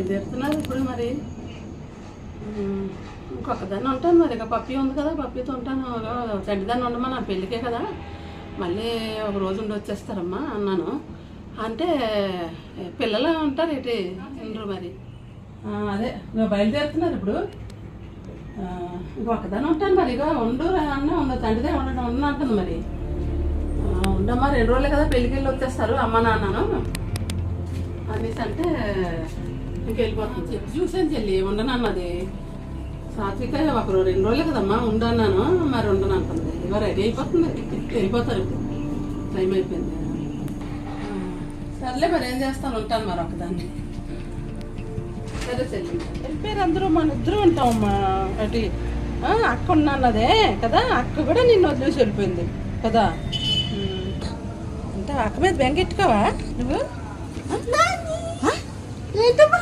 బయలుదేరుతున్నారు ఇప్పుడు మరి. ఇంకొకదాన్ని ఉంటాను మరి, ఇక పప్పి ఉంది కదా, పప్పితో ఉంటాను. చంటిదాన్ని ఉండమా, నా పెళ్ళికే కదా, మళ్ళీ ఒక రోజు ఉండి వచ్చేస్తారమ్మా అన్నాను. అంటే పిల్లలు ఉంటారు ఏంటి ఉండరు మరి. అదే బయలుదేరుతున్నారు ఇప్పుడు. ఇంకొకదాన్ని ఉంటాను మరి, ఇక ఉండు అన్న ఉండదు, తండ్రిదే ఉండడం అంటుంది మరి. ఉండమ్మా 2 రోజులే కదా, పెళ్ళికి వెళ్ళి వచ్చేస్తారు అమ్మ నాన్నను అనేసి అంటే ఇంకెళ్ళిపోతుంది. చూసాను చెల్లి, ఉండనన్నది సాత్విక. 2 రోజులే కదమ్మా ఉండన్నాను, మరి ఉండను అంటుంది. ఇక రెడీ అయిపోతుంది, వెళ్ళిపోతారు ఇప్పుడు, టైం అయిపోయింది. సర్లే మరి ఏం చేస్తాను, ఉంటాను మరి ఒకదాన్ని. సరే చెల్లి వెళ్ళిపోయారు అందరూ, మన ఇద్దరు ఉంటామమ్మా. అటు అక్క ఉన్నదే కదా, అక్క కూడా నిన్ను వదిలేసి వెళ్ళిపోయింది కదా. అంటే అక్క మీద బెంగెట్టుకోవా నువ్వు? ఏంటమ్మా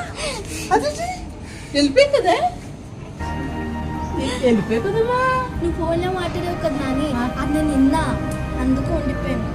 అది వెళ్ళిపోయింది కదా, వెళ్ళిపోయి కదమ్మా. నువ్వు ఫోన్లో మాట్లాడావు కదా నాని, అది నేను నిన్నా, అందుకు ఉండిపోయాను.